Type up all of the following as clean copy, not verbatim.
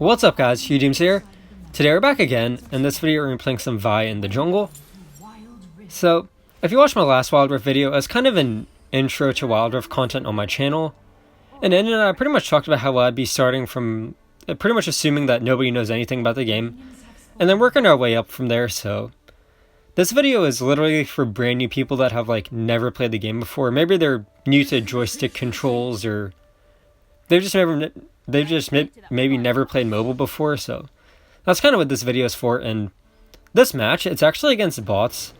What's up guys, HughDreams here. Today we're back again. In this video we're going to be playing some Vi in the jungle. So, if you watched my last Wild Rift video, as kind of an intro to Wild Rift content on my channel, and in it I pretty much talked about how I'd be starting from pretty much assuming that nobody knows anything about the game, and then working our way up from there. So, this video is literally for brand new people that have never played the game before. Maybe they're new to joystick controls, or they've just maybe never played mobile before, so that's kind of what this video is for. And this match, it's actually against bots.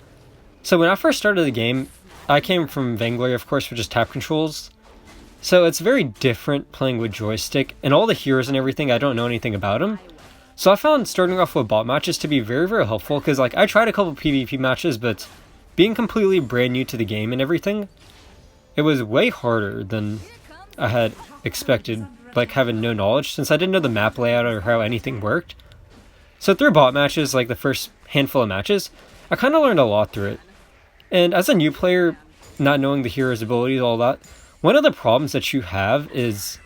So when I first started the game, I came from Vainglory, of course, for just tap controls. So it's very different playing with joystick, and all the heroes and everything, I don't know anything about them. So I found starting off with bot matches to be very, very helpful, because I tried a couple PvP matches, but being completely brand new to the game and everything, it was way harder than I had expected. Having no knowledge, since I didn't know the map layout or how anything worked. So through bot matches, the first handful of matches, I kind of learned a lot through it. And as a new player, not knowing the hero's abilities, all that, one of the problems that you have is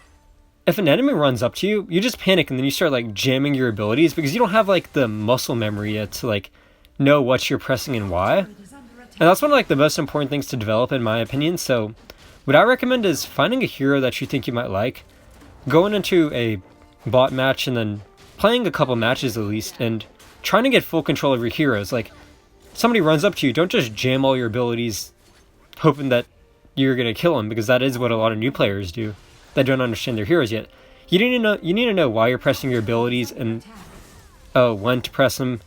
if an enemy runs up to you, you just panic and then you start jamming your abilities because you don't have the muscle memory yet to know what you're pressing and why. And that's one of the most important things to develop, in my opinion. So what I recommend is finding a hero that you think you might like, going into a bot match and then playing a couple matches at least, and trying to get full control of your heroes. Somebody runs up to you, don't just jam all your abilities hoping that you're going to kill them, because that is what a lot of new players do that don't understand their heroes yet. You need to know why you're pressing your abilities and when to press them,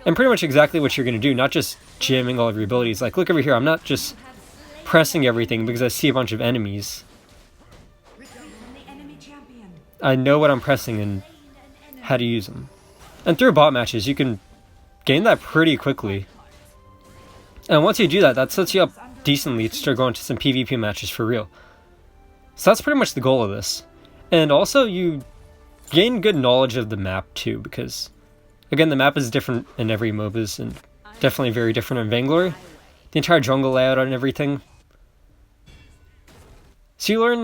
and pretty much exactly what you're going to do, not just jamming all of your abilities. Look over here, I'm not just pressing everything because I see a bunch of enemies. I know what I'm pressing and how to use them. And through bot matches, you can gain that pretty quickly. And once you do that, that sets you up decently to start going to some PvP matches for real. So that's pretty much the goal of this. And also, you gain good knowledge of the map too, because, again, the map is different in every MOBAs, and definitely very different in Vainglory. The entire jungle layout and everything. So you learn,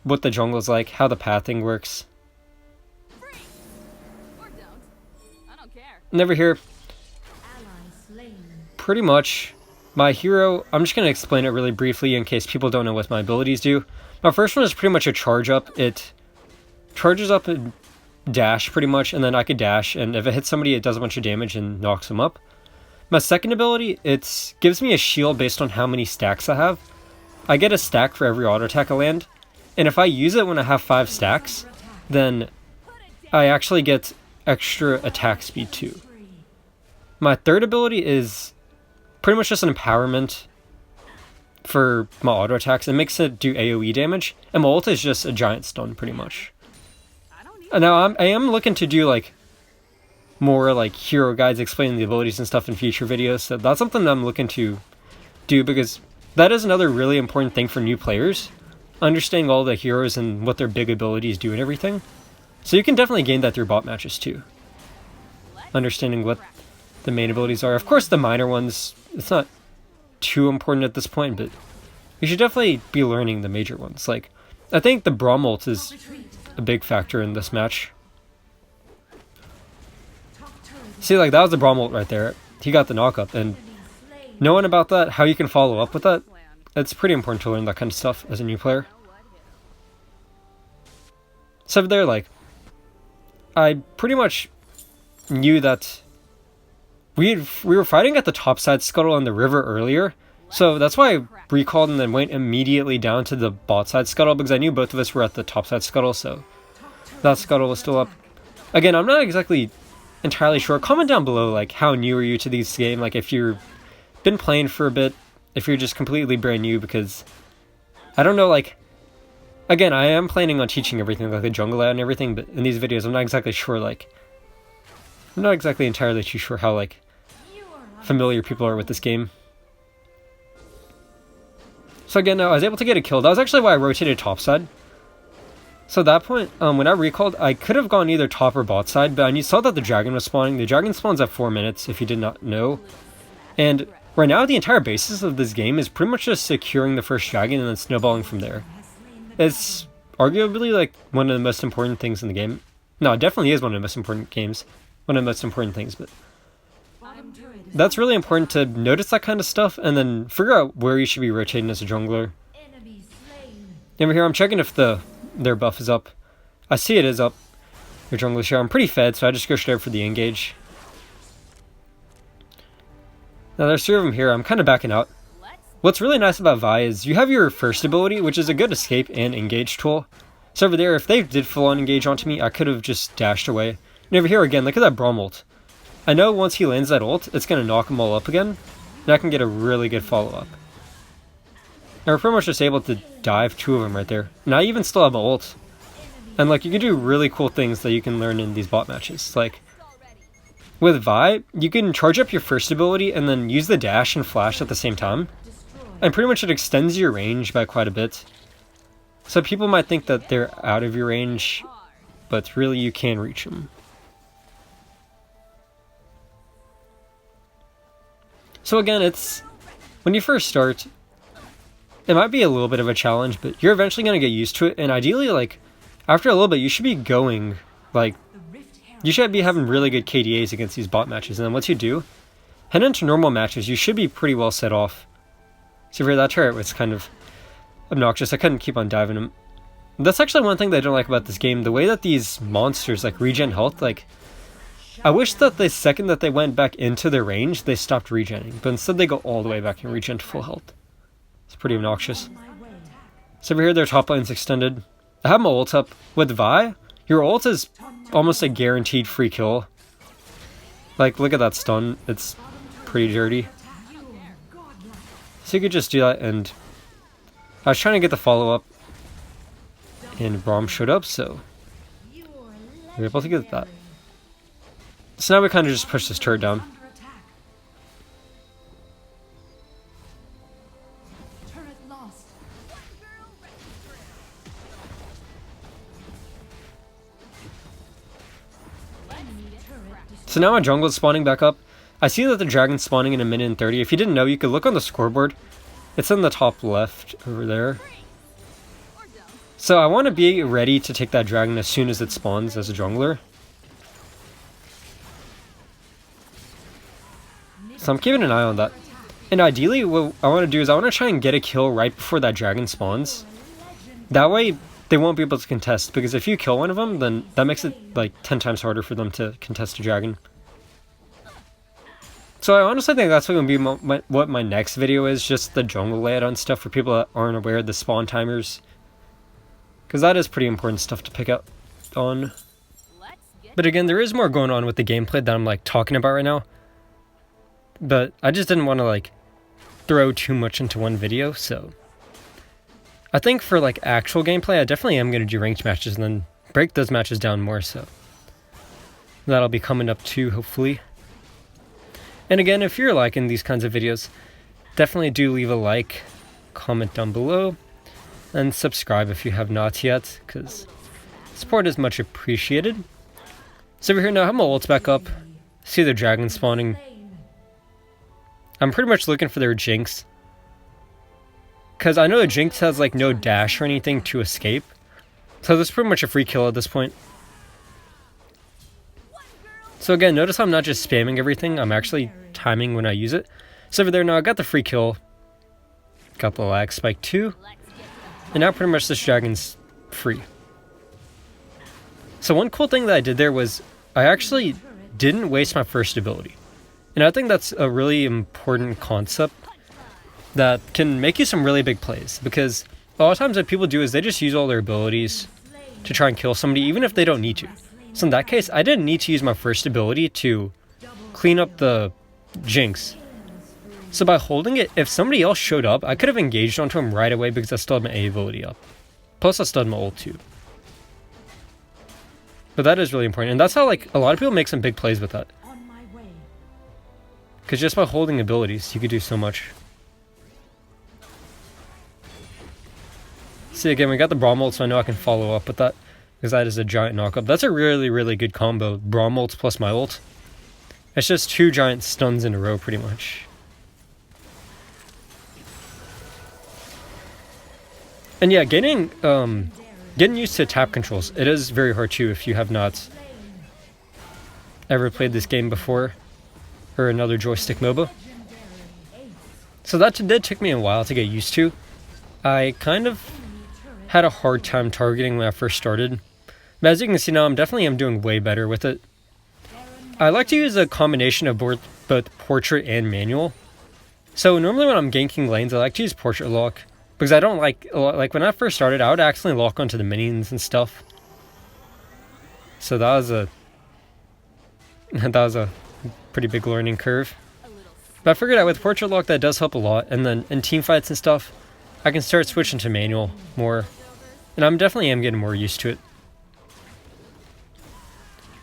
what the jungle is like, how the pathing works. And over here, pretty much, my hero, I'm just going to explain it really briefly in case people don't know what my abilities do. My first one is pretty much a charge up. It charges up and dash pretty much, and then I could dash, and if it hits somebody it does a bunch of damage and knocks them up. My second ability, it gives me a shield based on how many stacks I have. I get a stack for every auto attack I land. And if I use it when I have 5 stacks, then I actually get extra attack speed too. My third ability is pretty much just an empowerment for my auto attacks. It makes it do AoE damage, and my ult is just a giant stun pretty much. And now I am looking to do more hero guides explaining the abilities and stuff in future videos, so that's something that I'm looking to do, because that is another really important thing for new players. Understanding all the heroes and what their big abilities do and everything. So you can definitely gain that through bot matches too. Understanding what the main abilities are. Of course the minor ones, it's not too important at this point, but you should definitely be learning the major ones. I think the Braum ult is a big factor in this match. See, that was the Braum ult right there. He got the knock-up, and knowing about that, how you can follow up with that, it's pretty important to learn that kind of stuff as a new player. So there, I pretty much knew that we were fighting at the topside scuttle on the river earlier, so that's why I recalled and then went immediately down to the bot side scuttle, because I knew both of us were at the topside scuttle, so that scuttle was still up. Again, I'm not exactly entirely sure. Comment down below, how new are you to this game, if you've been playing for a bit, if you're just completely brand new, because I don't know, again, I am planning on teaching everything, the jungle layout and everything, but in these videos I'm not exactly sure, I'm not exactly entirely too sure how, familiar people are with this game. So again, I was able to get a kill. That was actually why I rotated topside. So at that point, when I recalled, I could have gone either top or bot side, but I saw that the dragon was spawning. The dragon spawns at 4 minutes, if you did not know. And right now, the entire basis of this game is pretty much just securing the first dragon and then snowballing from there. It's arguably like one of the most important things in the game. No, it definitely is one of the most important games. One of the most important things, but that's really important to notice that kind of stuff and then figure out where you should be rotating as a jungler. Over here, I'm checking if their buff is up. I see it is up. Your jungler share. I'm pretty fed, so I just go straight for the engage. Now there's 3 of them here. I'm kind of backing out. What's really nice about Vi is you have your first ability, which is a good escape and engage tool. So over there, if they did full-on engage onto me, I could have just dashed away. And over here again, look at that Braum ult. I know once he lands that ult, it's going to knock them all up again, and I can get a really good follow-up. And we're pretty much just able to dive 2 of them right there. And I even still have an ult. And like, you can do really cool things that you can learn in these bot matches. Like, with Vi, you can charge up your first ability and then use the dash and flash at the same time. And pretty much it extends your range by quite a bit. So people might think that they're out of your range, but really you can reach them. So again, it's when you first start, it might be a little bit of a challenge, but you're eventually going to get used to it. And ideally, like, after a little bit, you should be going, like, you should be having really good KDAs against these bot matches. And then once you do, head into normal matches, you should be pretty well set off. So for that turret was kind of obnoxious. I couldn't keep on diving him. That's actually one thing that I don't like about this game. The way that these monsters, like, regen health, like, I wish that the second that they went back into their range, they stopped regenning. But instead they go all the way back and regen to full health. It's pretty obnoxious. So over here, their top line's extended. I have my ult up. With Vi, your ult is almost a guaranteed free kill. Like, look at that stun. It's pretty dirty. So you could just do that, and I was trying to get the follow-up, and Braum showed up, so we were able to get that. So now we kind of just push this turret down. So now my jungle is spawning back up. I see that the dragon's spawning in a minute and 30. If you didn't know, you could look on the scoreboard. It's in the top left over there. So I want to be ready to take that dragon as soon as it spawns as a jungler. So I'm keeping an eye on that. And ideally, what I want to do is I want to try and get a kill right before that dragon spawns. That way, they won't be able to contest. Because if you kill one of them, then that makes it like 10 times harder for them to contest a dragon. So I honestly think that's going to be what my next video is. Just the jungle layout on stuff for people that aren't aware of the spawn timers. Because that is pretty important stuff to pick up on. But again, there is more going on with the gameplay that I'm like talking about right now. But I just didn't want to like throw too much into one video, so I think for like actual gameplay, I definitely am going to do ranked matches and then break those matches down more, so that'll be coming up too, hopefully. And again, if you're liking these kinds of videos, definitely do leave a like, comment down below, and subscribe if you have not yet, because support is much appreciated. So over here now, I have my ults back up. See the dragon spawning. I'm pretty much looking for their Jinx. Because I know a Jinx has like no dash or anything to escape. So this is pretty much a free kill at this point. So again, notice I'm not just spamming everything. I'm actually timing when I use it. So over there now, I got the free kill. Got the lag spike too. And now pretty much this dragon's free. So one cool thing that I did there was I actually didn't waste my first ability. And I think that's a really important concept that can make you some really big plays. Because a lot of times what people do is they just use all their abilities to try and kill somebody, even if they don't need to. So in that case, I didn't need to use my first ability to clean up the Jinx. So by holding it, if somebody else showed up, I could have engaged onto him right away because I still had my A ability up. Plus I still had my ult too. But that is really important. And that's how like a lot of people make some big plays with that. Because just by holding abilities, you could do so much. See, again, we got the Braum ult, so I know I can follow up with that. Because that is a giant knockup. That's a really, really good combo. Braum ult plus my ult. It's just 2 giant stuns in a row, pretty much. And yeah, getting getting used to tap controls. It is very hard too if you have not ever played this game before, or another joystick MOBA. So that did take me a while to get used to. I kind of had a hard time targeting when I first started, but as you can see now, I'm doing way better with it. I like to use a combination of both portrait and manual. So normally when I'm ganking lanes, I like to use portrait lock, because I don't like when I first started, I would accidentally lock onto the minions and stuff. So that was a pretty big learning curve. But I figured out with portrait lock that does help a lot, and then in team fights and stuff, I can start switching to manual more, and I'm definitely getting more used to it.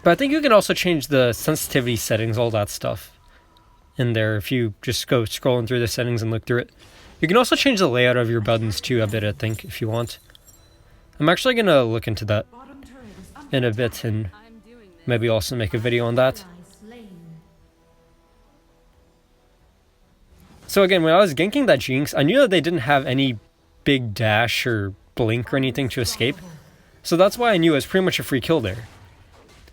But I think you can also change the sensitivity settings, all that stuff in there if you just go scrolling through the settings and look through it. You can also change the layout of your buttons too a bit, I think, if you want. I'm actually going to look into that in a bit and maybe also make a video on that. So again, when I was ganking that Jinx, I knew that they didn't have any big dash or blink or anything to escape. So that's why I knew it was pretty much a free kill there.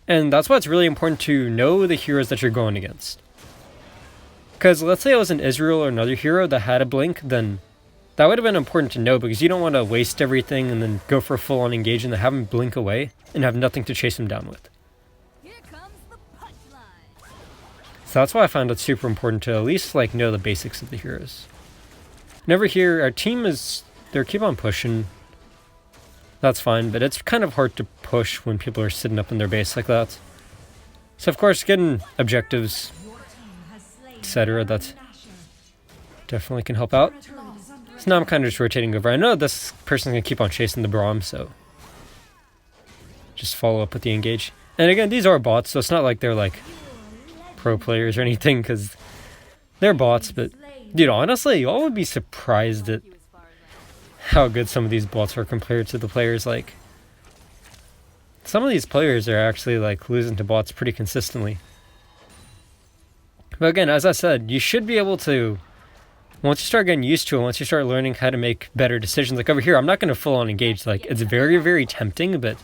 And that's why it's really important to know the heroes that you're going against. Because let's say it was an Israel or another hero that had a blink, then that would have been important to know, because you don't want to waste everything and then go for a full-on engage and then have him blink away and have nothing to chase him down with. So that's why I found it super important to at least know the basics of the heroes. And over here, our team they keep on pushing. That's fine, but it's kind of hard to push when people are sitting up in their base like that. So of course, getting objectives, etc., that definitely can help out. So now I'm kind of just rotating over. I know this person's going to keep on chasing the Braum, so just follow up with the engage. And again, these are bots, so it's not like they're pro players or anything, because they're bots, but dude, honestly, y'all would be surprised at how good some of these bots are compared to the players. Some of these players are actually losing to bots pretty consistently. But again, as I said, you should be able to, once you start getting used to it, once you start learning how to make better decisions, over here, I'm not going to full on engage. It's very, very tempting, but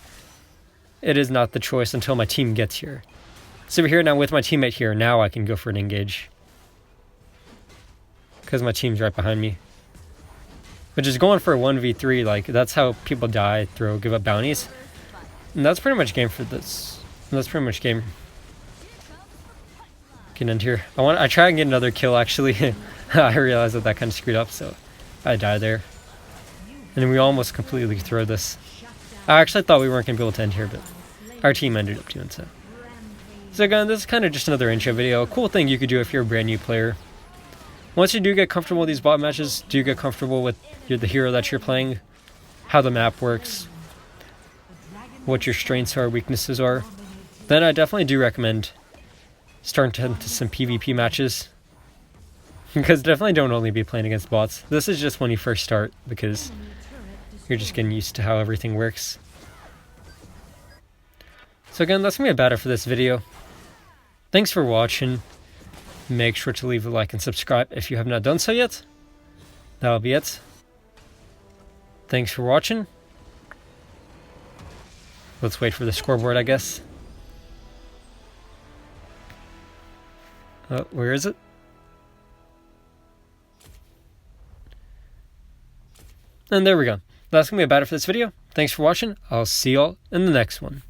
it is not the choice until my team gets here. So over here now with my teammate here, now I can go for an engage, because my team's right behind me. But just going for a 1v3, that's how people die, give up bounties. And that's pretty much game for this. That's pretty much game. Can end here. I try and get another kill actually. I realized that kind of screwed up, so I died there. And we almost completely throw this. I actually thought we weren't going to be able to end here, but our team ended up doing so. So again, this is kind of just another intro video. A cool thing you could do if you're a brand new player. Once you do get comfortable with these bot matches, do get comfortable with the hero that you're playing, how the map works, what your strengths are, weaknesses are, then I definitely do recommend starting into some PvP matches. Because definitely don't only be playing against bots. This is just when you first start, because you're just getting used to how everything works. So again, that's going to be about it for this video. Thanks for watching. Make sure to leave a like and subscribe if you have not done so yet. That'll be it. Thanks for watching. Let's wait for the scoreboard, I guess. Oh, where is it? And there we go. That's going to be about it for this video. Thanks for watching. I'll see y'all in the next one.